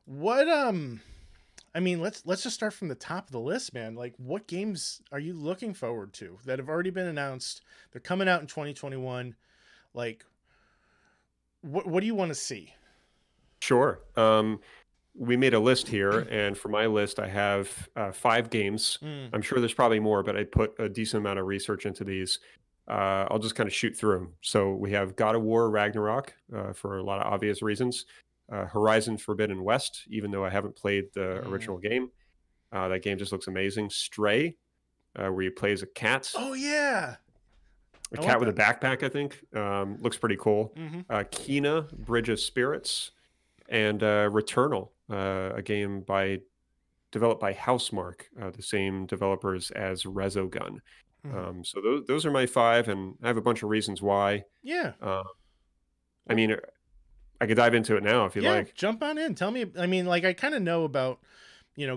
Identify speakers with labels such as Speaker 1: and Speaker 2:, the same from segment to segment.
Speaker 1: What I mean, let's just start from the top of the list, man. Like, what games are you looking forward to that have already been announced? They're coming out in 2021. Like, what do you want to see?
Speaker 2: Sure. We made a list here, and for my list, I have 5 games.
Speaker 1: Mm,
Speaker 2: I'm sure there's probably more, but I put a decent amount of research into these. I'll just kind of shoot through them. So we have God of War Ragnarok for a lot of obvious reasons. Horizon Forbidden West, even though I haven't played the
Speaker 1: mm.
Speaker 2: original game. That game just looks amazing. Stray, where you play as
Speaker 1: Oh yeah,
Speaker 2: a
Speaker 1: I want
Speaker 2: cat with a
Speaker 1: that.
Speaker 2: backpack, I think. Looks pretty cool.
Speaker 1: Mm-hmm.
Speaker 2: Kina, Bridge of Spirits, and Returnal, a game developed by Housemark, the same developers as Resogun.
Speaker 1: Mm-hmm.
Speaker 2: So those are my 5, and I have a bunch of reasons why.
Speaker 1: Yeah.
Speaker 2: Uh, I
Speaker 1: Well,
Speaker 2: mean, I could dive into it now if you
Speaker 1: yeah.
Speaker 2: like.
Speaker 1: Jump on in. Tell me. I mean, like, I kind of know about,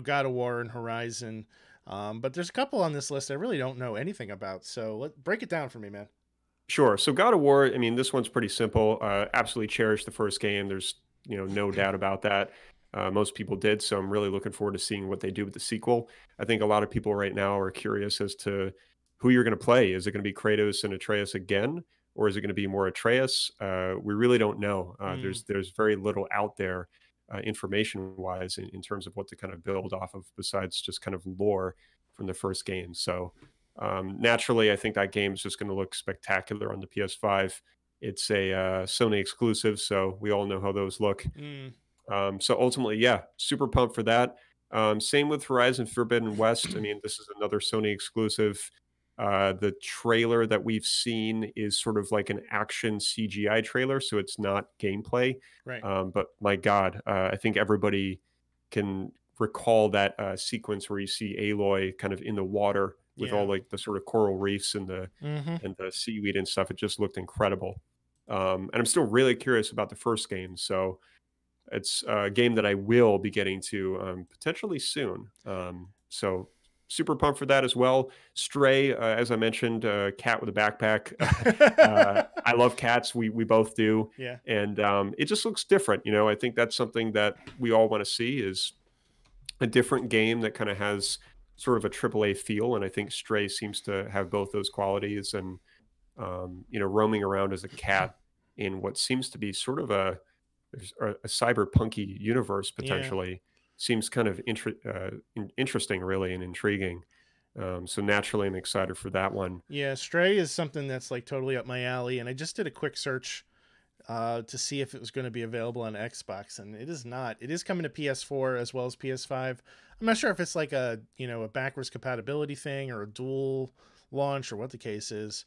Speaker 1: God of War and Horizon, but there's a couple on this list I really don't know anything about. So let break it down for me, man.
Speaker 2: Sure. So God of War, I mean, this one's pretty simple. Absolutely cherish the first game. There's no doubt about that. Most people did, so I'm really looking forward to seeing what they do with the sequel. I think a lot of people right now are curious as to who you're going to play. Is it going to be Kratos and Atreus again, or is it going to be more Atreus? We really don't know.
Speaker 1: Mm,
Speaker 2: There's very little out there information wise in terms of what to kind of build off of besides just kind of lore from the first game. So naturally, I think that game is just going to look spectacular on the PS5. It's a Sony exclusive, so we all know how those look.
Speaker 1: mm.
Speaker 2: So ultimately, yeah, super pumped for that. Same with Horizon Forbidden West. I mean, this is another Sony exclusive. The trailer that we've seen is sort of like an action CGI trailer, so it's not gameplay.
Speaker 1: Right.
Speaker 2: But my God, I think everybody can recall that sequence where you see Aloy kind of in the water with all
Speaker 1: Yeah.
Speaker 2: like the sort of coral reefs
Speaker 1: Mm-hmm.
Speaker 2: and the seaweed and stuff. It just looked incredible. And I'm still really curious about the first game. So it's a game that I will be getting to potentially soon. So super pumped for that as well. Stray, as I mentioned, cat with a backpack. I love cats. We both do,
Speaker 1: Yeah.
Speaker 2: and it just looks different. I think that's something that we all want to see is a different game that kind of has sort of a AAA feel, and I think Stray seems to have both those qualities. And roaming around as a cat in what seems to be sort of a cyberpunky universe
Speaker 1: Yeah.
Speaker 2: potentially seems kind of interesting, really, and intriguing. So naturally, I'm excited for that one.
Speaker 1: Yeah. Stray is something that's like totally up my alley, and I just did a quick search to see if it was going to be available on Xbox, and it is not. It is coming to PS4 as well as PS5. I'm not sure if it's like a backwards compatibility thing or a dual launch or what the case is.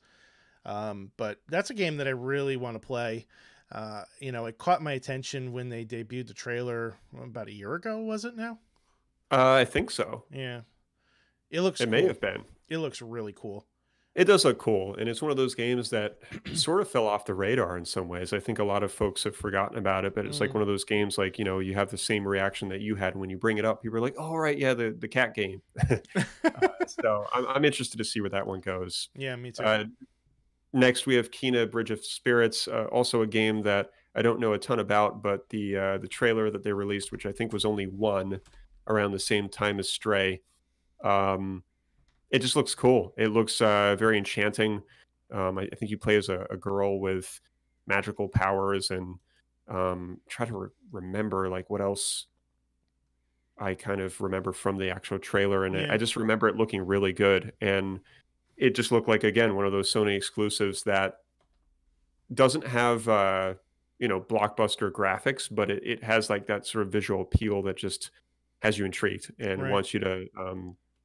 Speaker 1: But that's a game that I really want to play. It caught my attention when they debuted the trailer about a year ago. Was it now?
Speaker 2: I think so.
Speaker 1: Yeah, it looks
Speaker 2: It may
Speaker 1: cool.
Speaker 2: have been.
Speaker 1: It looks really cool.
Speaker 2: It does look cool, and it's one of those games that sort of fell off the radar in some ways. I think a lot of folks have forgotten about it, but it's like
Speaker 1: Mm,
Speaker 2: one of those games, like you have the same reaction that you had when you bring it up. People are like, "Oh, right, yeah, the cat game." So I'm interested to see where that one goes.
Speaker 1: yeah, me too.
Speaker 2: Uh, Next, we have Kina Bridge of Spirits, also a game that I don't know a ton about, but the trailer that they released, which I think was only one around the same time as Stray, um, it just looks cool. It looks very enchanting. I think you play as a girl with magical powers, and try to remember like what else I kind of remember from the actual trailer, and I
Speaker 1: Yeah,
Speaker 2: just remember it looking really good, and it just looked like again one of those Sony exclusives that doesn't have blockbuster graphics, but it has like that sort of visual appeal that just has you intrigued and
Speaker 1: right.
Speaker 2: wants you to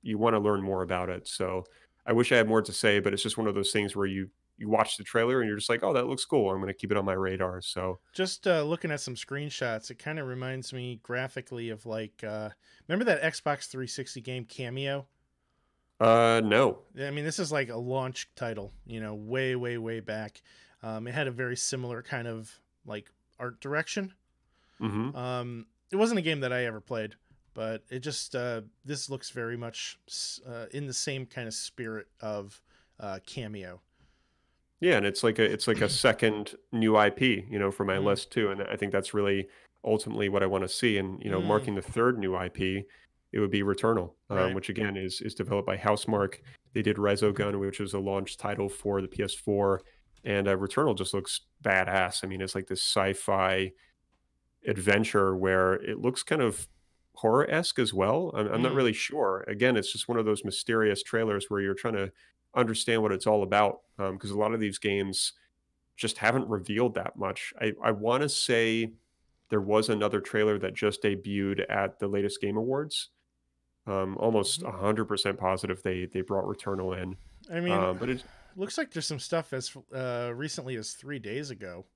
Speaker 2: you want to learn more about it. So I wish I had more to say, but it's just one of those things where you watch the trailer and you're just like, oh, that looks cool. I'm going to keep it on my radar. So
Speaker 1: Just looking at some screenshots, it kind of reminds me graphically of like, remember that Xbox 360 game Cameo?
Speaker 2: no.
Speaker 1: I mean, this is like a launch title, way, way, way back. It had a very similar kind of like art direction.
Speaker 2: Hmm.
Speaker 1: It wasn't a game that I ever played, but it just this looks very much in the same kind of spirit of Cameo.
Speaker 2: Yeah, and it's like a second new IP, for my
Speaker 1: Mm,
Speaker 2: list too, and I think that's really ultimately what I want to see. And
Speaker 1: Mm,
Speaker 2: marking the third new IP, it would be Returnal,
Speaker 1: right.
Speaker 2: which again is developed by Housemarque. They did Resogun, which was a launch title for the PS4, and Returnal just looks badass. I mean, it's like this sci-fi adventure where it looks kind of horror-esque as well. I'm not
Speaker 1: Mm,
Speaker 2: really sure. Again, it's just one of those mysterious trailers where you're trying to understand what it's all about, because a lot of these games just haven't revealed that much. I want to say there was another trailer that just debuted at the latest Game Awards. Almost
Speaker 1: mhm.
Speaker 2: 100% positive they brought Returnal in.
Speaker 1: I mean,
Speaker 2: But it's
Speaker 1: looks like there's some stuff as recently as 3 days ago.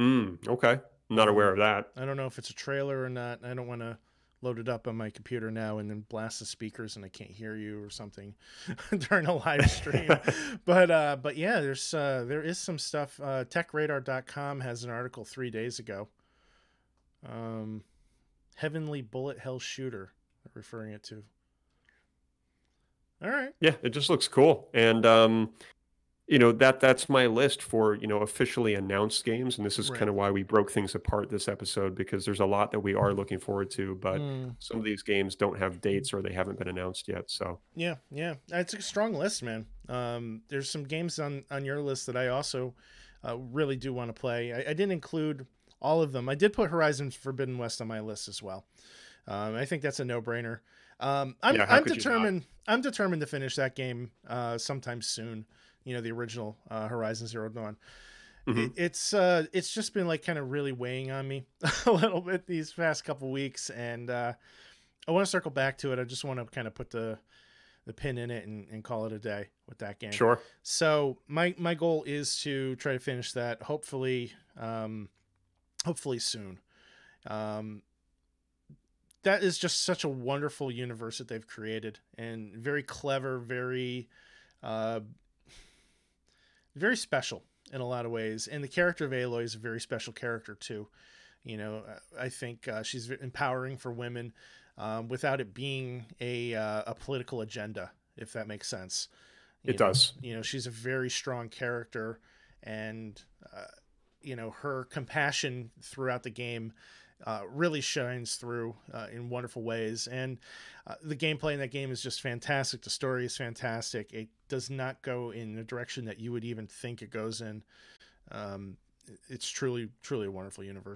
Speaker 2: okay. Not aware
Speaker 1: Um,
Speaker 2: of that.
Speaker 1: I don't know if it's a trailer or not. I don't want to load it up on my computer now and then blast the speakers and I can't hear you or something during a live stream. But yeah, there is some stuff. TechRadar.com has an article 3 days ago. Um, Heavenly Bullet Hell Shooter, referring it to. All right.
Speaker 2: Yeah, it just looks cool. And that's my list for, officially announced games, and this is
Speaker 1: Right.
Speaker 2: kind of why we broke things apart this episode, because there's a lot that we are looking forward to, but
Speaker 1: Mm,
Speaker 2: some of these games don't have dates or they haven't been announced yet. So,
Speaker 1: yeah, yeah. It's a strong list, man. There's some games on your list that I also really do want to play. I didn't include all of them. I did put Horizon Forbidden West on my list as well. I think that's a no-brainer.
Speaker 2: yeah, how
Speaker 1: I'm
Speaker 2: could you not?
Speaker 1: determined. I'm determined to finish that game sometime soon. You know, the original Horizon Zero Dawn.
Speaker 2: Mhm.
Speaker 1: It's just been like kind of really weighing on me a little bit these past couple weeks, and I want to circle back to it. I just want to kind of put the pin in it and call it a day with that game.
Speaker 2: Sure.
Speaker 1: So my goal is to try to finish that. Hopefully soon. Um, that is just such a wonderful universe that they've created, and very clever, uh, very special in a lot of ways. And the character of Aloy is a very special character too. You know, I think she's empowering for women without it being a political agenda, if that makes sense.
Speaker 2: It does.
Speaker 1: She's a very strong character, and uh, her compassion throughout the game really shines through in wonderful ways. And the gameplay in that game is just fantastic. The story is fantastic. It does not go in the direction that you would even think it goes in. Um, it's truly, truly a wonderful universe.